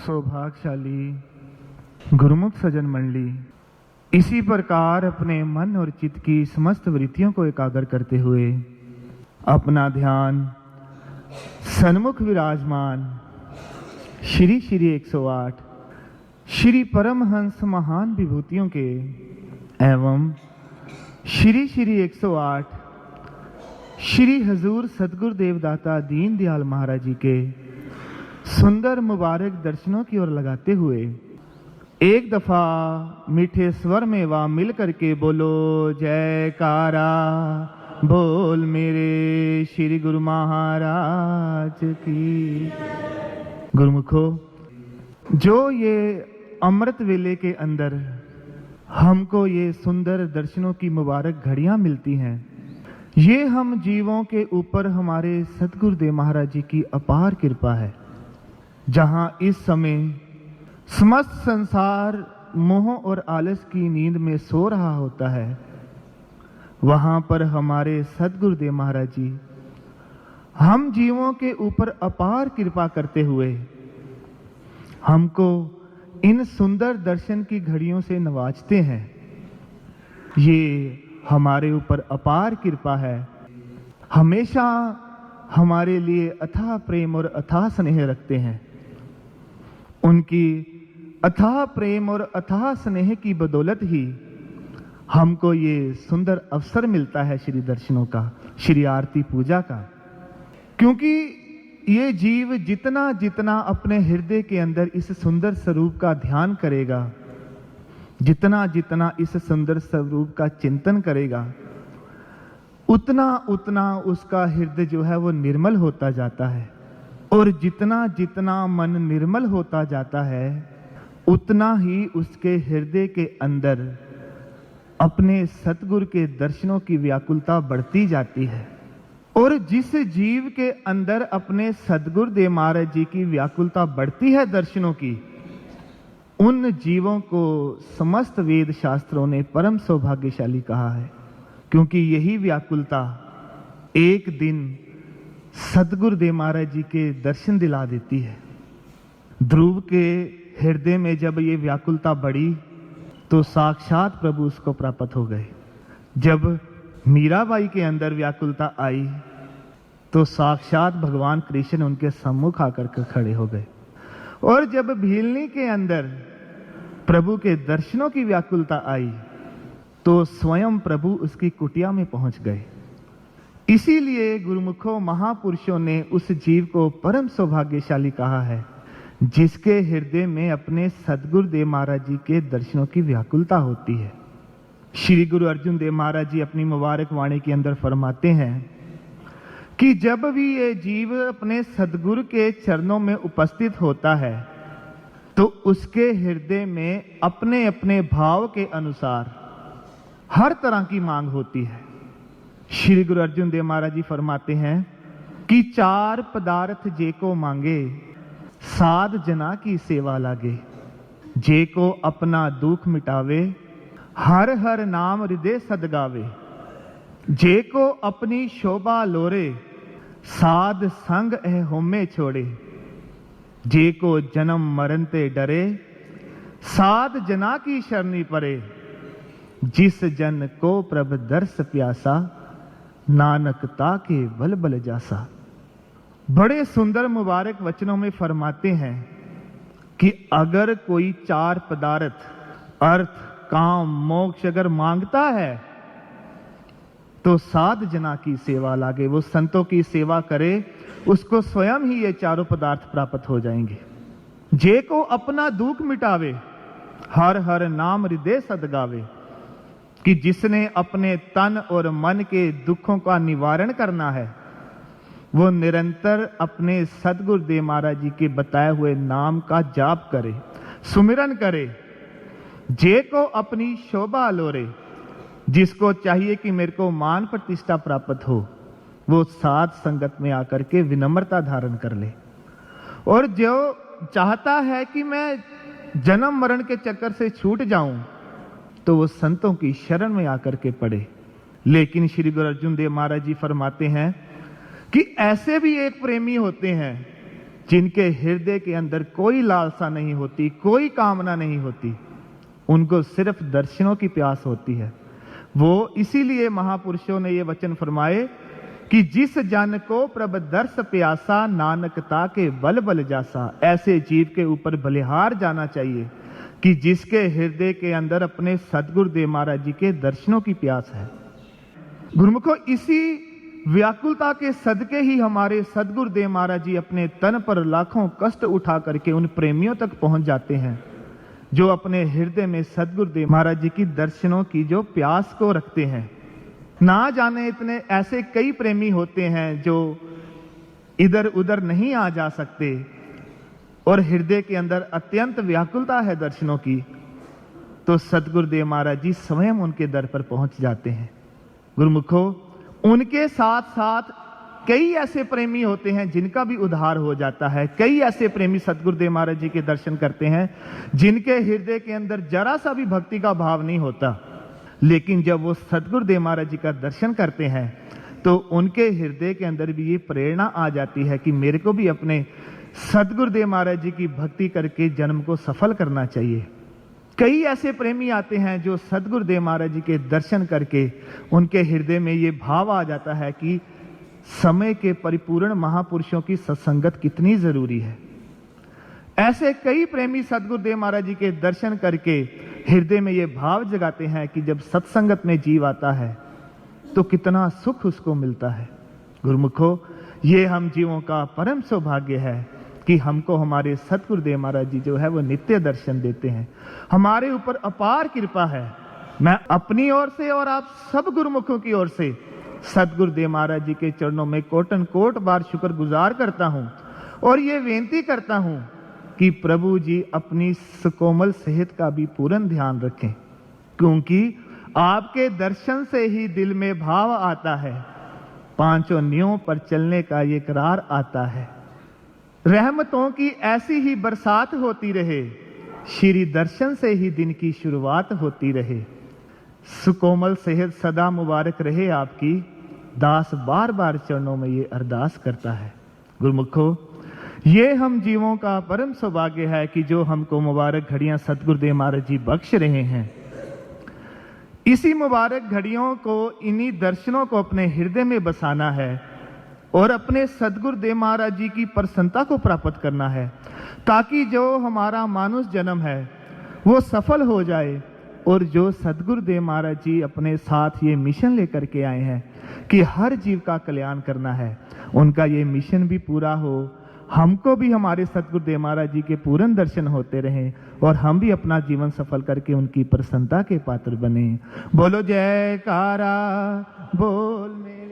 सौभाग्यशाली गुरुमुख सज्जन मंडली, इसी प्रकार अपने मन और चित्त की समस्त वृत्तियों को एकाग्र करते हुए अपना ध्यान सन्मुख विराजमान श्री श्री 108 श्री परमहंस महान विभूतियों के एवं श्री श्री 108 श्री हजूर सतगुरु देवदाता दीन दयाल महाराज जी के सुंदर मुबारक दर्शनों की ओर लगाते हुए एक दफा मीठे स्वर में वा मिल करके बोलो जयकारा, बोल मेरे श्री गुरु महाराज की। गुरुमुखो, जो ये अमृत वेले के अंदर हमको ये सुंदर दर्शनों की मुबारक घड़ियां मिलती हैं, ये हम जीवों के ऊपर हमारे सतगुरुदेव महाराज जी की अपार कृपा है। जहां इस समय समस्त संसार मोह और आलस की नींद में सो रहा होता है, वहां पर हमारे सतगुरुदेव महाराज जी हम जीवों के ऊपर अपार कृपा करते हुए हमको इन सुंदर दर्शन की घड़ियों से नवाजते हैं। ये हमारे ऊपर अपार कृपा है। हमेशा हमारे लिए अथाह प्रेम और अथाह स्नेह रखते हैं। उनकी अथाह प्रेम और अथाह स्नेह की बदौलत ही हमको ये सुंदर अवसर मिलता है श्री दर्शनों का, श्री आरती पूजा का। क्योंकि ये जीव जितना जितना अपने हृदय के अंदर इस सुंदर स्वरूप का ध्यान करेगा, जितना जितना इस सुंदर स्वरूप का चिंतन करेगा, उतना उतना उसका हृदय जो है वो निर्मल होता जाता है। और जितना जितना मन निर्मल होता जाता है, उतना ही उसके हृदय के अंदर अपने सतगुरु के दर्शनों की व्याकुलता बढ़ती जाती है। और जिस जीव के अंदर अपने सतगुरुदेव महाराज जी की व्याकुलता बढ़ती है दर्शनों की, उन जीवों को समस्त वेद शास्त्रों ने परम सौभाग्यशाली कहा है। क्योंकि यही व्याकुलता एक दिन सतगुरुदेव महाराज जी के दर्शन दिला देती है। ध्रुव के हृदय में जब ये व्याकुलता बढ़ी तो साक्षात प्रभु उसको प्राप्त हो गए। जब मीराबाई के अंदर व्याकुलता आई तो साक्षात भगवान कृष्ण उनके सम्मुख आकर के खड़े हो गए। और जब भीलनी के अंदर प्रभु के दर्शनों की व्याकुलता आई तो स्वयं प्रभु उसकी कुटिया में पहुंच गए। इसीलिए गुरुमुखों महापुरुषों ने उस जीव को परम सौभाग्यशाली कहा है, जिसके हृदय में अपने सतगुरुदेव महाराज जी के दर्शनों की व्याकुलता होती है। श्री गुरु अर्जुन देव महाराज जी अपनी मुबारक वाणी के अंदर फरमाते हैं कि जब भी ये जीव अपने सतगुरु के चरणों में उपस्थित होता है तो उसके हृदय में अपने अपने भाव के अनुसार हर तरह की मांग होती है। श्री गुरु अर्जुन देव महाराज जी फरमाते हैं कि चार पदार्थ जे को मांगे, साध जना की सेवा लागे। जे को अपना दुख मिटावे, हर हर नाम हृदय सदगावे। जे को अपनी शोभा लोरे, साध संग एह होमे छोड़े। जे को जन्म मरण ते डरे, साध जना की शरणी परे। जिस जन को प्रभ दर्श प्यासा, नानक ताके बल बल जासा। बड़े सुंदर मुबारक वचनों में फरमाते हैं कि अगर कोई चार पदार्थ अर्थ काम मोक्ष अगर मांगता है तो साध जना की सेवा लागे, वो संतों की सेवा करे, उसको स्वयं ही ये चारों पदार्थ प्राप्त हो जाएंगे। जे को अपना दुख मिटावे, हर हर नाम हृदय सदगावे। कि जिसने अपने तन और मन के दुखों का निवारण करना है, वो निरंतर अपने सतगुरुदेव महाराज जी के बताए हुए नाम का जाप करे, सुमिरन करे। जे को अपनी शोभा लोरे, जिसको चाहिए कि मेरे को मान प्रतिष्ठा प्राप्त हो, वो साध संगत में आकर के विनम्रता धारण कर ले। और जो चाहता है कि मैं जन्म मरण के चक्कर से छूट जाऊं, तो वो संतों की शरण में आकर के पड़े। लेकिन श्री गुरु अर्जुन देव महाराज जी फरमाते हैं कि ऐसे भी एक प्रेमी होते हैं जिनके हृदय के अंदर कोई लालसा नहीं होती, कोई कामना नहीं होती, उनको सिर्फ दर्शनों की प्यास होती है। वो इसीलिए महापुरुषों ने ये वचन फरमाए कि जिस जन को प्रभ दर्श प्यासा, नानकता के बल बल जासा। ऐसे जीव के ऊपर बलिहार जाना चाहिए कि जिसके हृदय के अंदर अपने सदगुरुदेव महाराज जी के दर्शनों की प्यास है। गुरुमुखों, इसी व्याकुलता के सदके ही हमारे सदगुरुदेव महाराज जी अपने तन पर लाखों कष्ट उठा करके उन प्रेमियों तक पहुंच जाते हैं जो अपने हृदय में सदगुरुदेव महाराज जी की दर्शनों की जो प्यास को रखते हैं। ना जाने इतने ऐसे कई प्रेमी होते हैं जो इधर उधर नहीं आ जा सकते और हृदय के अंदर अत्यंत व्याकुलता है दर्शनों की, तो सदगुरुदेव महाराज जी स्वयं उनके दर पर पहुंच जाते हैं। गुरुमुखों, उनके साथ साथ कई ऐसे प्रेमी होते हैं जिनका भी उद्धार हो जाता है। कई ऐसे प्रेमी सदगुरुदेव महाराज जी के दर्शन करते हैं जिनके हृदय के अंदर जरा सा भी भक्ति का भाव नहीं होता, लेकिन जब वो सदगुरुदेव महाराज जी का दर्शन करते हैं तो उनके हृदय के अंदर भी ये प्रेरणा आ जाती है कि मेरे को भी अपने सदगुरुदेव महाराज जी की भक्ति करके जन्म को सफल करना चाहिए। कई ऐसे प्रेमी आते हैं जो सदगुरुदेव महाराज जी के दर्शन करके उनके हृदय में ये भाव आ जाता है कि समय के परिपूर्ण महापुरुषों की सत्संगत कितनी जरूरी है। ऐसे कई प्रेमी सदगुरुदेव महाराज जी के दर्शन करके हृदय में ये भाव जगाते हैं कि जब सत्संगत में जीव आता है तो कितना सुख उसको मिलता है। गुरुमुखों, ये हम जीवों का परम सौभाग्य है कि हमको हमारे सदगुरुदेव महाराज जी जो है वो नित्य दर्शन देते हैं। हमारे ऊपर अपार कृपा है। मैं अपनी ओर से और आप सब गुरुमुखों की ओर से सदगुरुदेव महाराज जी के चरणों में कोटन कोट बार शुक्रगुजार करता हूं और ये बेनती करता हूं कि प्रभु जी अपनी सुकोमल सेहत का भी पूर्ण ध्यान रखें, क्योंकि आपके दर्शन से ही दिल में भाव आता है, पांचों नियमों पर चलने का ये करार आता है। रहमतों की ऐसी ही बरसात होती रहे, श्री दर्शन से ही दिन की शुरुआत होती रहे। सुकोमल सेहत सदा मुबारक रहे आपकी, दास बार बार चरणों में ये अरदास करता है। गुरुमुखों, ये हम जीवों का परम सौभाग्य है कि जो हमको मुबारक घड़ियां सदगुरुदेव महाराज जी बख्श रहे हैं। इसी मुबारक घड़ियों को, इन्हीं दर्शनों को अपने हृदय में बसाना है और अपने सदगुरुदेव महाराज जी की प्रसन्नता को प्राप्त करना है, ताकि जो हमारा मानुष जन्म है वो सफल हो जाए और जो सदगुरुदेव महाराज जी अपने साथ ये मिशन लेकर के आए हैं कि हर जीव का कल्याण करना है, उनका ये मिशन भी पूरा हो, हमको भी हमारे सदगुरुदेव महाराज जी के पूर्ण दर्शन होते रहें और हम भी अपना जीवन सफल करके उनकी प्रसन्नता के पात्र बने। बोलो जयकारा बोल में।